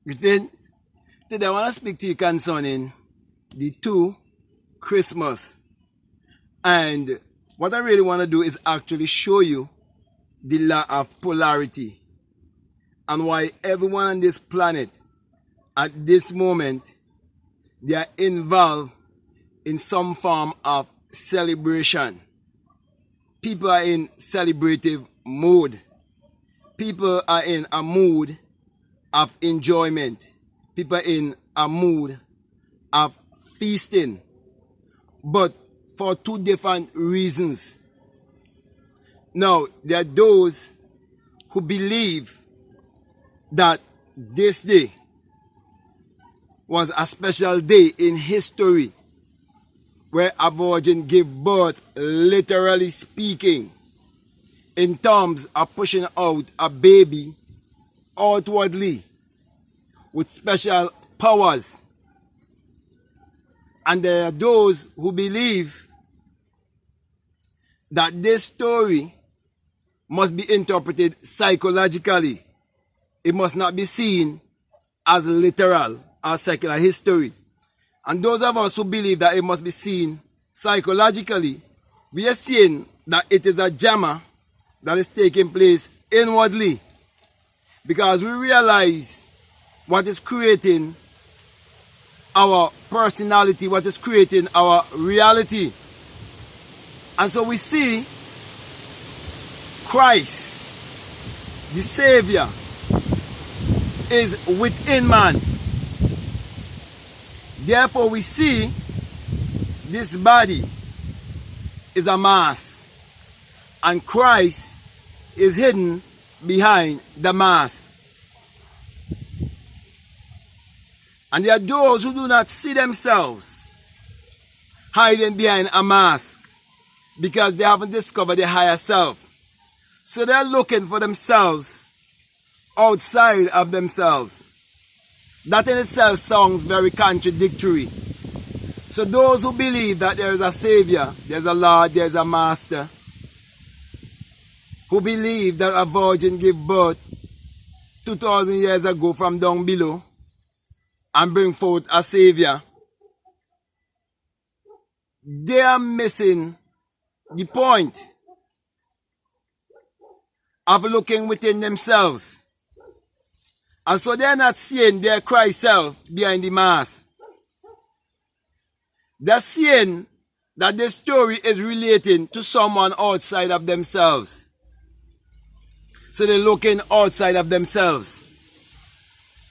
Today I want to speak to you concerning the two Christmas. And what I really want to do is actually show you the law of polarity and why everyone on this planet at this moment, they are involved in some form of celebration. People are in celebrative mood. People are in a mood of enjoyment. People are in a mood of feasting. But for two different reasons. Now, there are those who believe that this day was a special day in history where a virgin gave birth, literally speaking, in terms of pushing out a baby outwardly with special powers. And there are those who believe that this story must be interpreted psychologically. It must not be seen as literal or secular history. And those of us who believe that it must be seen psychologically, we are seeing that it is a drama that is taking place inwardly. Because we realize what is creating our personality, what is creating our reality. And so we see Christ, the Savior, is within man. Therefore we see this body is a mask, and Christ is hidden behind the mask. And there are those who do not see themselves hiding behind a mask because they haven't discovered their higher self. So they're looking for themselves outside of themselves. That in itself sounds very contradictory. So those who believe that there is a Savior, there's a Lord, there's a Master, who believe that a virgin gave birth 2,000 years ago from down below and bring forth a Savior, they are missing the point of looking within themselves. And so they're not seeing their Christ self behind the mask. They're seeing that this story is relating to someone outside of themselves. So they're looking outside of themselves.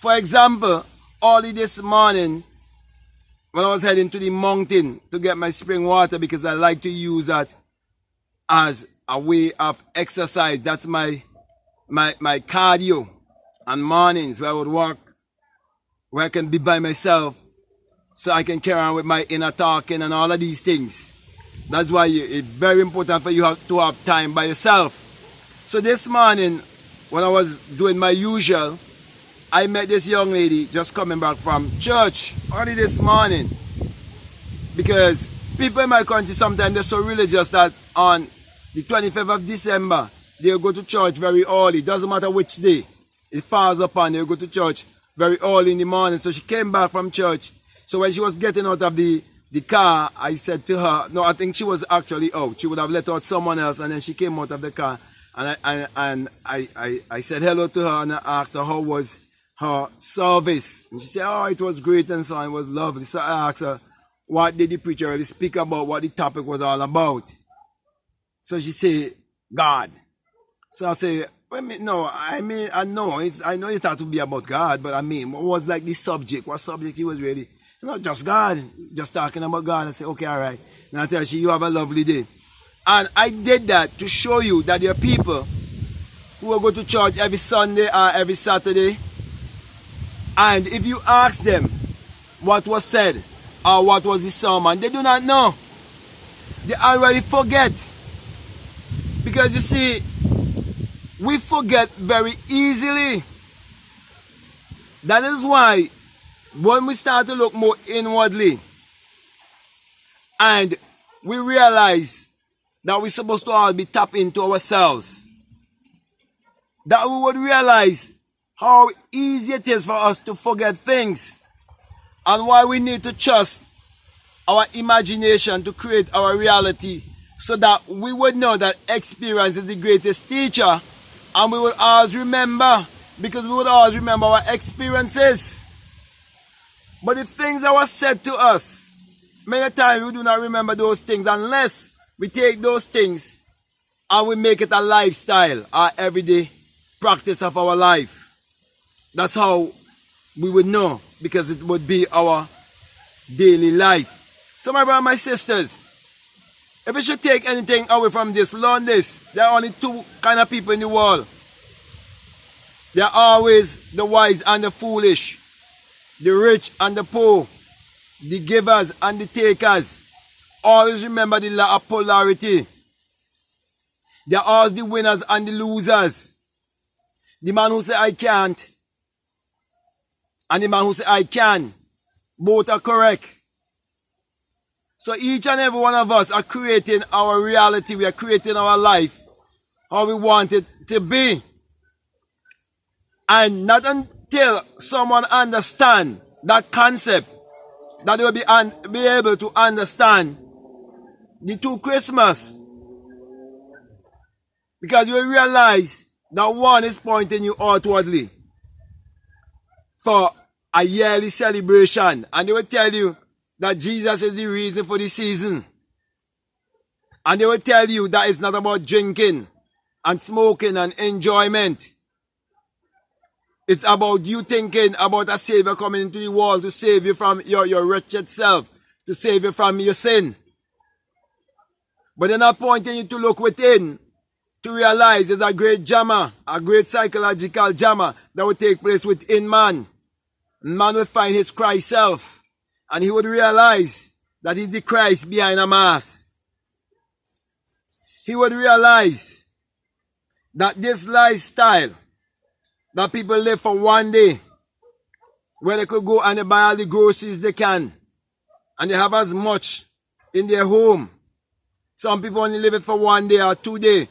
For example, early this morning, when I was heading to the mountain to get my spring water, because I like to use that as a way of exercise. That's my cardio on mornings, where I would walk, where I can be by myself, so I can carry on with my inner talking and all of these things. That's why it's very important for you to have time by yourself. So this morning, when I was doing my usual, I met this young lady just coming back from church early this morning. Because people in my country sometimes they're so religious that on the 25th of December, they'll go to church very early. Doesn't matter which day. It falls upon, they'll go to church very early in the morning. So she came back from church. So when she was getting out of the car, I said to her, no, I think she was actually out. She would have let out someone else, and then she came out of the car. And I said hello to her, and I asked her how was her service. And she said, oh, it was great and so on, it was lovely. So I asked her, what did the preacher really speak about, what the topic was all about? So she said, God. So I said, I know it had to be about God, but I mean, what was like the subject? What subject he was really? Not just God, just talking about God. I said, okay, all right. And I tell you, you have a lovely day. And I did that to show you that there are people who will go to church every Sunday or every Saturday. And if you ask them what was said or what was the sermon, they do not know. They already forget. Because you see, we forget very easily. That is why when we start to look more inwardly and we realize that we're supposed to all be tapped into ourselves, that we would realize how easy it is for us to forget things, and why we need to trust our imagination to create our reality, so that we would know that experience is the greatest teacher, and we would always remember, because we would always remember our experiences. But the things that were said to us, many times we do not remember those things unless we take those things and we make it a lifestyle, our everyday practice of our life. That's how we would know, because it would be our daily life. So my brothers and my sisters, if we should take anything away from this, learn this. There are only two kind of people in the world. There are always the wise and the foolish, the rich and the poor, the givers and the takers. Always remember the law of polarity. There are always the winners and the losers. The man who says I can't and the man who says I can, both are correct. So each and every one of us are creating our reality. We are creating our life how we want it to be. And not until someone understands that concept, that they will be able to understand the two Christmas. Because you will realize that one is pointing you outwardly for a yearly celebration. And they will tell you that Jesus is the reason for the season. And they will tell you that it's not about drinking and smoking and enjoyment. It's about you thinking about a Savior coming into the world to save you from your wretched self, to save you from your sin. But they're not pointing you to look within, to realize there's a great drama, a great psychological drama that will take place within man. Man will find his Christ self. And he would realize that he's the Christ behind a mask. He would realize that this lifestyle that people live for one day, where they could go and they buy all the groceries they can, and they have as much in their home. Some people only live it for 1 day or 2 days,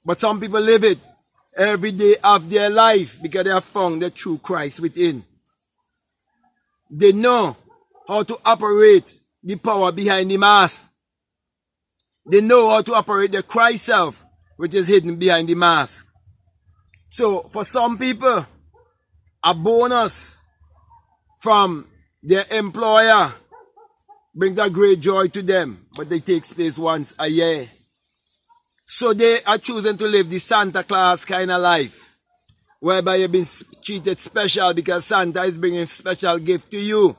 but some people live it every day of their life because they have found the true Christ within. They know how to operate the power behind the mask. They know how to operate the Christ self, which is hidden behind the mask. So for some people, a bonus from their employer brings a great joy to them, but it takes place once a year. So they are choosing to live the Santa Claus kind of life, whereby you've been treated special because Santa is bringing special gift to you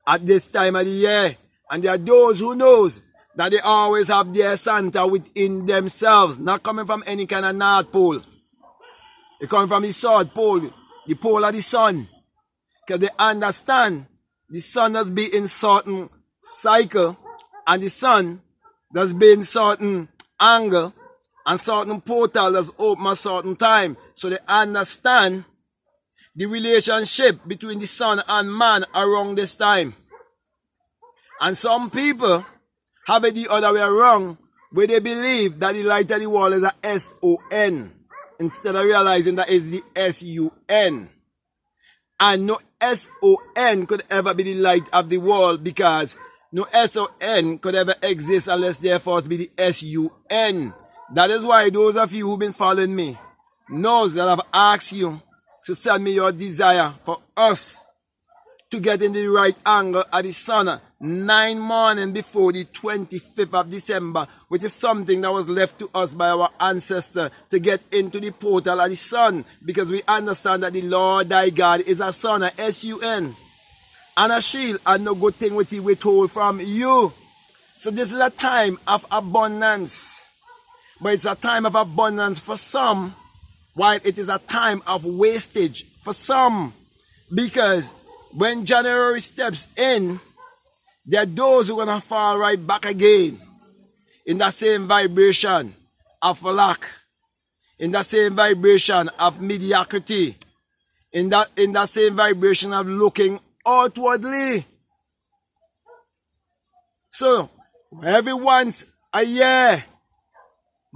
at this time of the year. And there are those who knows that they always have their Santa within themselves, not coming from any kind of North Pole. They come from the South Pole, the pole of the sun. Because they understand the sun does be in certain cycle, and the sun does be in certain angle, and certain portal does open a certain time. So they understand the relationship between the sun and man around this time. And some people have it the other way around, where they believe that the light of the world is a S-O-N, instead of realizing that it's the S-U-N. And no S-O-N could ever be the light of the world, because no S-O-N could ever exist unless there first be the S-U-N. That is why those of you who've been following me knows that I've asked you to send me your desire for us to get in the right angle at the sun 9 morning before the 25th of December, which is something that was left to us by our ancestor, to get into the portal of the sun, because we understand that the Lord thy God is a sun, a S-U-N, and a shield, and no good thing which he withhold from you. So this is a time of abundance, but it's a time of abundance for some, while it is a time of wastage for some, because when January steps in, there are those who are going to fall right back again in that same vibration of lack, in that same vibration of mediocrity, in that same vibration of looking outwardly. So, every once a year,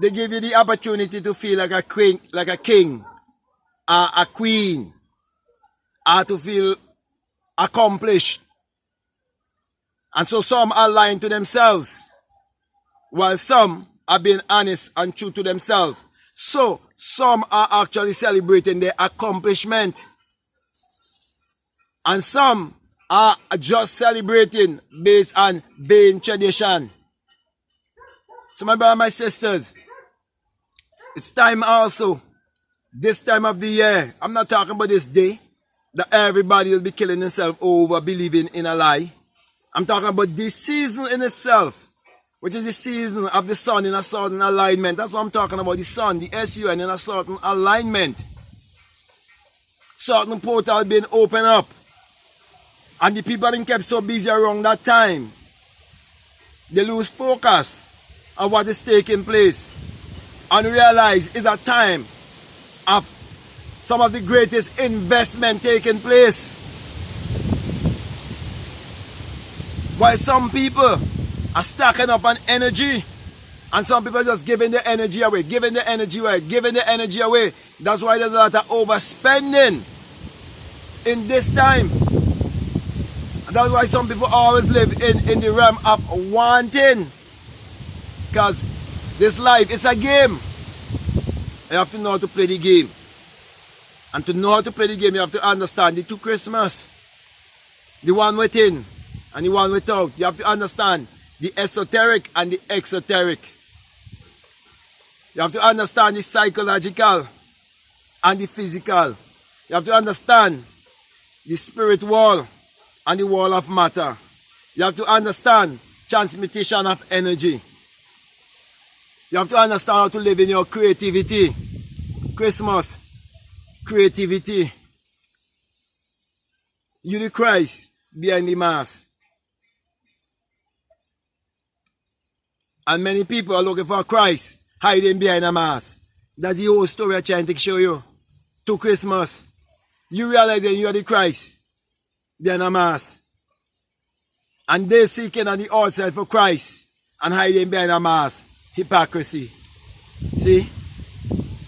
they give you the opportunity to feel like a king, a queen, or to feel accomplished. And so some are lying to themselves, while some are being honest and true to themselves. So some are actually celebrating their accomplishment, and some are just celebrating based on vain tradition. So my brothers and my sisters, it's time also, this time of the year, I'm not talking about this day, that everybody will be killing themselves over believing in a lie. I'm talking about this season in itself, which is the season of the sun in a certain alignment. That's what I'm talking about, the sun, the sun in a certain alignment. Certain portal being opened up. And the people have been kept so busy around that time. They lose focus of what is taking place. And realize it's a time of some of the greatest investment taking place. While some people are stacking up on energy, and some people are just giving the energy away, giving the energy away, giving the energy away. That's why there's a lot of overspending in this time. And that's why some people always live in the realm of wanting. Because this life is a game. You have to know how to play the game. And to know how to play the game, you have to understand the two Christmas. The one within and the one without. You have to understand the esoteric and the exoteric. You have to understand the psychological and the physical. You have to understand the spirit wall and the wall of matter. You have to understand transmutation of energy. You have to understand how to live in your creativity. Christmas, creativity. You the Christ behind the mask. And many people are looking for Christ hiding behind a mask. That's the whole story I'm trying to show you. To Christmas, you realize that you are the Christ behind a mask. And they seeking on the outside for Christ and hiding behind a mask. Hypocrisy. See?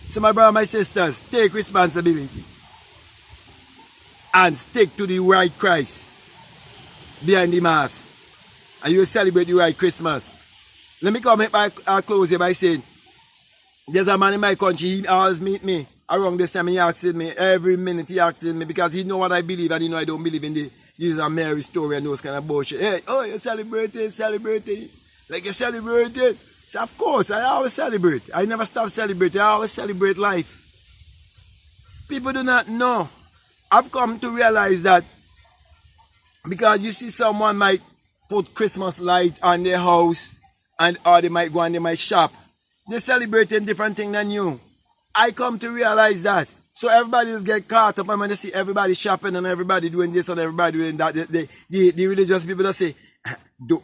So my brothers, my sisters, take responsibility and stick to the right Christ behind the mask, and you will celebrate the right Christmas. Let me come by close here by saying, there's a man in my country, he always meet me around this time, and he asks me, every minute he asks me, because he know what I believe, and he know I don't believe in the Jesus and Mary story and those kind of bullshit. Hey, oh, you're celebrating. Like you're celebrating. So of course, I always celebrate. I never stop celebrating. I always celebrate life. People do not know. I've come to realize that because you see someone might put Christmas light on their house, and or they might go and they might shop. They're celebrating different things than you. I come to realize that. So everybody just get caught up, and when they see everybody shopping and everybody doing this and everybody doing that, the religious people that say,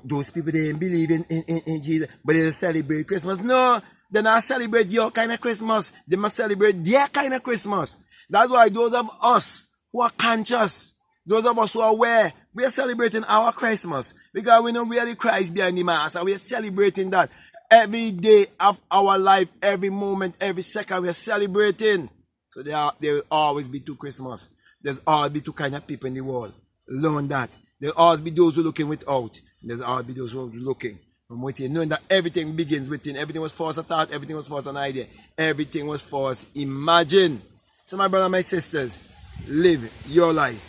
those people, they ain't believe in Jesus, but they celebrate Christmas. No, they not celebrate your kind of Christmas. They must celebrate their kind of Christmas. That's why those of us who are conscious, those of us who are aware, we are celebrating our Christmas. Because we know we are the Christ behind the mask, and we are celebrating that. Every day of our life, every moment, every second, we are celebrating. So there will always be two Christmas. There's always be two kind of people in the world. Learn that. There'll always be those who are looking without. There's always be those who are looking from within. Knowing that everything begins within. Everything was first a thought. Everything was first an idea. Everything was first imagine. So my brothers and my sisters, live your life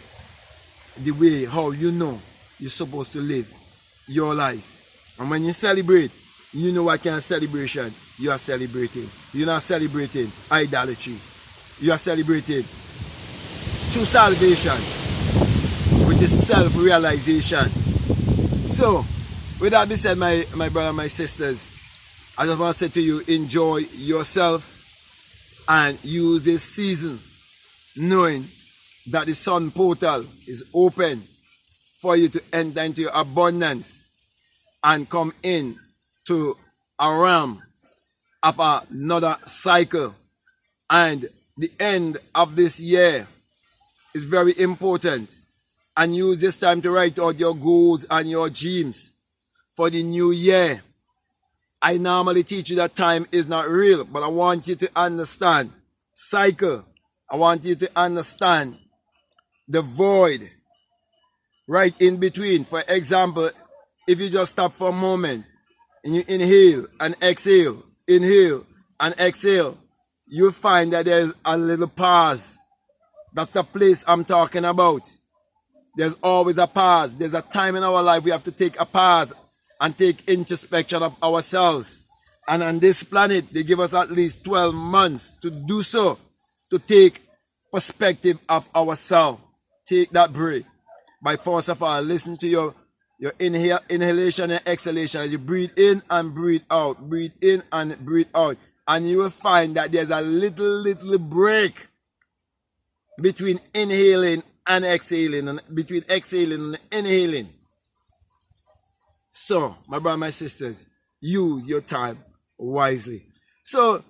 the way how you know you're supposed to live your life. And when you celebrate, you know what kind of celebration you are celebrating. You're not celebrating idolatry. You are celebrating true salvation, which is self-realization. So, with that being said, my brother and my sisters, I just want to say to you, enjoy yourself and use this season knowing that the sun portal is open for you to enter into your abundance and come in to a realm of another cycle. And the end of this year is very important, and use this time to write out your goals and your dreams for the new year. I normally teach you that time is not real, but I want you to understand cycle I want you to understand the void right in between. For example, if you just stop for a moment and you inhale and exhale, you'll find that there's a little pause. That's the place I'm talking about. There's always a pause. There's a time in our life we have to take a pause and take introspection of ourselves. And on this planet, they give us at least 12 months to do so, to take perspective of ourselves. Take that break. By force of all, listen to your inhalation and exhalation. You breathe in and breathe out. Breathe in and breathe out. And you will find that there's a little break between inhaling and exhaling, and between exhaling and inhaling. So, my brothers and my sisters, use your time wisely. So,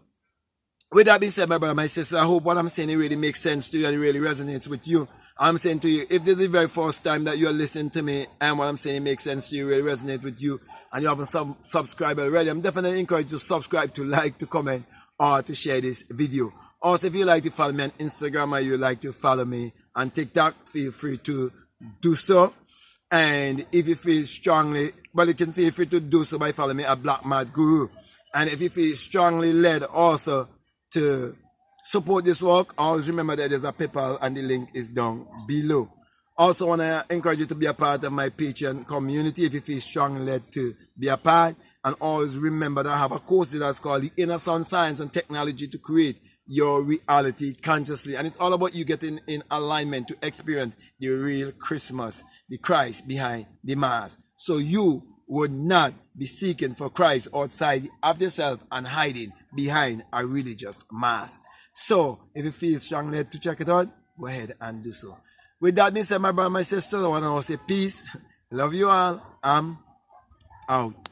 with that being said, my brother, my sister, I hope what I'm saying, it really makes sense to you and it really resonates with you. I'm saying to you, if this is the very first time that you're listening to me and what I'm saying, it makes sense to you, really resonates with you, and you haven't subscribed already, I'm definitely encouraged to subscribe, to like, to comment, or to share this video. Also, if you like to follow me on Instagram or you like to follow me on TikTok, feel free to do so. And if you feel strongly, well, you can feel free to do so by following me at BlackMadGuru. And if you feel strongly led also to support this work, always remember that there's a PayPal and the link is down below. Also, want to encourage you to be a part of my Patreon community if you feel strongly led to be a part. And always remember that I have a course that's called the Inner Sound Science and Technology to Create Your Reality Consciously. And it's all about you getting in alignment to experience the real Christmas, the Christ behind the mask. So you would not be seeking for Christ outside of yourself and hiding behind a religious mask. So, if you feel strongly to check it out, go ahead and do so. With that being said, my brother, my sister, I want to say peace. Love you all. I'm out.